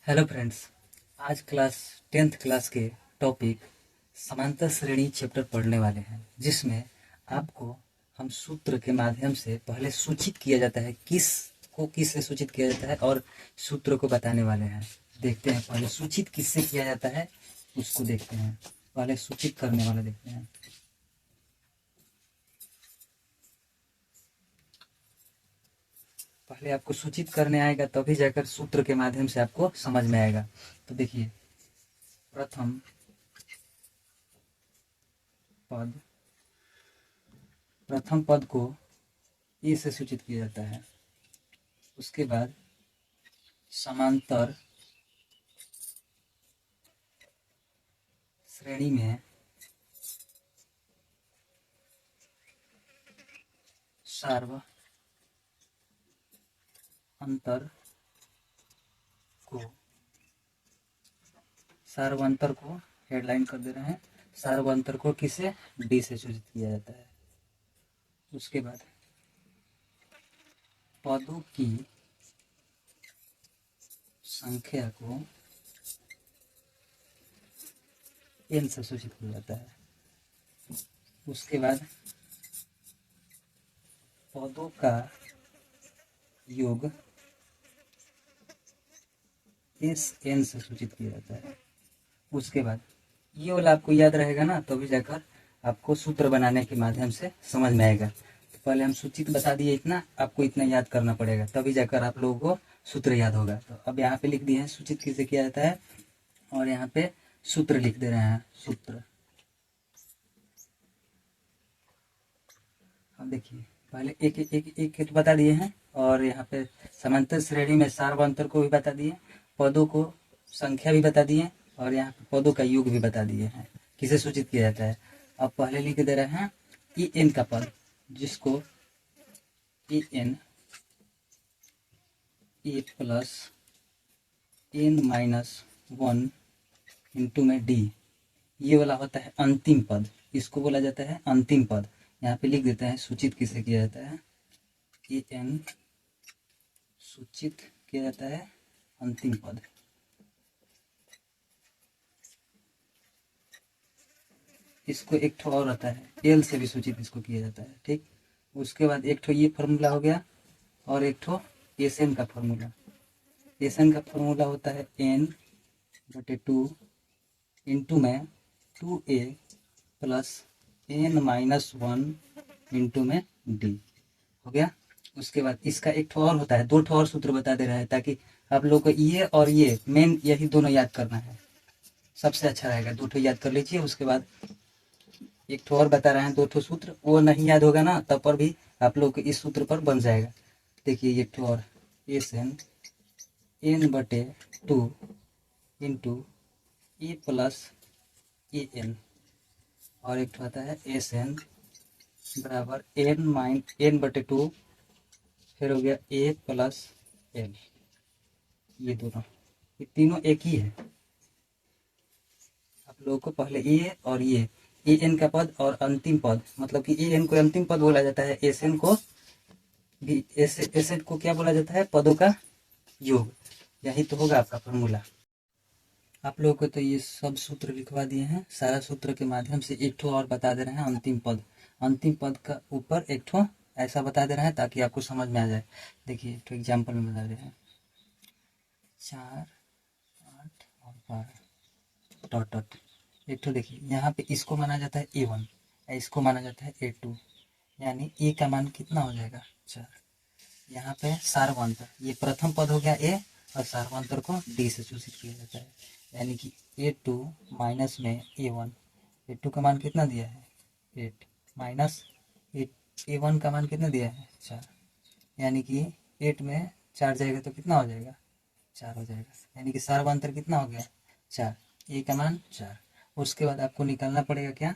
Hello friends. आज class 10th class के topic समांतर श्रेणी चैप्टर पढ़ने वाले हैं, जिसमें आपको हम सूत्र के माध्यम से पहले सूचित किया जाता है, किस से सूचित किया जाता है और सूत्र को बताने वाले हैं। देखते हैं पहले सूचित किससे किया जाता है, उसको देखते हैं। पहले सूचित करने वाला देखते हैं। पहले आपको सूचित करने आएगा, तभी जाकर सूत्र के माध्यम से आपको समझ में आएगा। तो देखिए, प्रथम पद प्रथम पद को ए से सूचित किया जाता है। उसके बाद समांतर श्रेणी में सार्वअंतर को हेडलाइन कर दे रहे हैं। सार्वअंतर को किसे? डी से सूचित किया जाता है। उसके बाद पदों की संख्या को एन से सूचित किया जाता है। उसके बाद पदों का योग एस एन से सूचित किया जाता है। उसके बाद ये वाला आपको याद रहेगा ना, तभी जाकर आपको सूत्र बनाने के माध्यम से समझ में आएगा। तो पहले हम सूचित बता दिए, इतना आपको इतना याद करना पड़ेगा, तभी जाकर आप लोगों को सूत्र याद होगा। तो अब यहाँ पे लिख दिए हैं सूचित किसे किया जाता है, और यहाँ पे सूत्र लिख दे रहे हैं। सूत्र अब देखिए, पहले एक एक एक एक, एक बता दिए हैं, और यहाँ पे समांतर श्रेणी में सार्वअंतर को भी बता दिए, पदों को संख्या भी बता दिए, और यहाँ पे पदों का योग भी बता दिए हैं किसे सूचित किया जाता है। अब पहले लिख दे रहे हैं ई एन का पद, जिसको e n a plus N minus 1 into में डी, ये वाला होता है अंतिम पद, इसको बोला जाता है अंतिम पद। यहाँ पे लिख देते हैं सूचित किसे किया जाता है। ए एन सूचित किया जाता है अंतिम पद। इसको एक ठो और आता है, एल से भी सूचित इसको किया जाता है। ठीक, उसके बाद एक ठो ये फॉर्मूला हो गया, और एक ठो एस एन का फॉर्मूला। एस एन का फॉर्मूला होता है n/2 इंटू में 2a plus n minus 1 into में d हो गया। उसके बाद इसका एक ठो और होता है, दो ठो और सूत्र बता दे रहा है, ताकि आप लोग को ये और ये मेन यही दोनों याद करना है, सबसे अच्छा रहेगा। दो ठो याद कर लीजिए। उसके बाद एक ठो और बता रहे हैं, दो ठो सूत्र, वो नहीं याद होगा ना, तब पर भी आप लोग को इस सूत्र पर बन जाएगा। देखिए एक ठो और, S N n/2 into A plus A N, और एक ठो आता है एस एन बराबर n/2, फिर हो गया ए प्लस एल। ये दोनों, ये तीनों एक ही है। आप लोगों को पहले ए और ये ए एन का पद और अंतिम पद, मतलब कि ए एन को अंतिम पद बोला जाता है, एस एन को भी, एस एन को क्या बोला जाता है? पदों का योग। यही तो होगा आपका फॉर्मूला। आप लोगों को तो ये सब सूत्र लिखवा दिए हैं, सारा सूत्र के माध्यम से एक ठो और बता दे रहे हैं अंतिम पद। अंतिम पद का ऊपर एक ठो ऐसा बता दे रहे हैं, ताकि आपको समझ में आ जाए। देखिए एक ठो एग्जाम्पल में बता रहे हैं, 4, 8 और 12 डॉट डॉट। एक ठो देखिए यहाँ पे इसको माना जाता है A1, इसको माना जाता है A2, यानी ए का मान कितना हो जाएगा? 4। यहाँ पे सार्वअंतर, ये प्रथम पद हो गया ए, और सार्वअंतर को डी से सूचित किया जाता है, यानी कि A2 माइनस में A1। A2 का मान कितना दिया है? 8 माइनस A1 का मान कितना दिया है? 4, यानी कि 8 में 4 जाएगा तो कितना हो जाएगा? 4 हो जाएगा, यानी कि सार्वअंतर कितना हो गया? 4। ए का मान 4। उसके बाद आपको निकालना पड़ेगा क्या?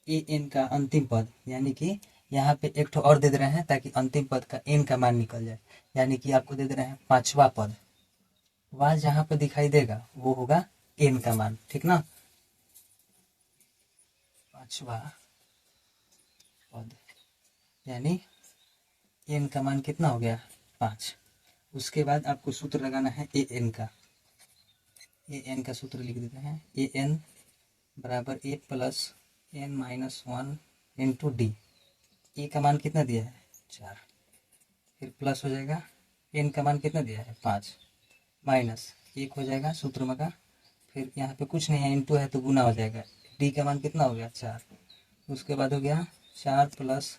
ए एन का अंतिम पद, यानी कि यहाँ पे एक ठो और दे दे रहे हैं, ताकि अंतिम पद का एन का मान निकल जाए, यानी कि आपको दे दे रहे हैं पांचवा पद। वह जहाँ पे दिखाई देगा वो होगा एन का मान, ठीक ना? पांचवा पद, यानी एन का मान कितना हो गया? 5। उसके बाद आपको सूत्र लगाना है ए एन का। ए एन का सूत्र लिख देते हैं, ए एन बराबर A plus N minus one into D. A का मान कितना दिया है 4, फिर प्लस हो जाएगा, एन का मान कितना दिया है 5, माइनस 1 हो जाएगा सूत्र में का, फिर यहाँ पे कुछ नहीं है इंटू है तो गुना हो जाएगा, डी का मान कितना हो गया 4, उसके बाद हो गया 4 प्लस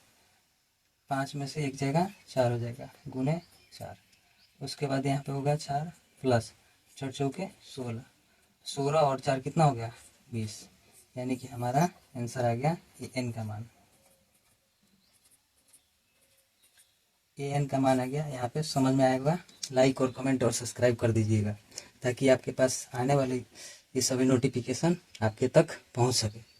5 में से 1 जाएगा 4 हो जाएगा गुने 4, उसके बाद यहाँ पे होगा 4 प्लस 4 चौके 16, 16 और 4 कितना हो गया 20, यानी कि हमारा आंसर आ गया ए एन का मान। ए एन का मान आ गया, यहाँ पे समझ में आएगा। लाइक और कमेंट और सब्सक्राइब कर दीजिएगा ताकि आपके पास आने वाली ये सभी नोटिफिकेशन आपके तक पहुँच सके।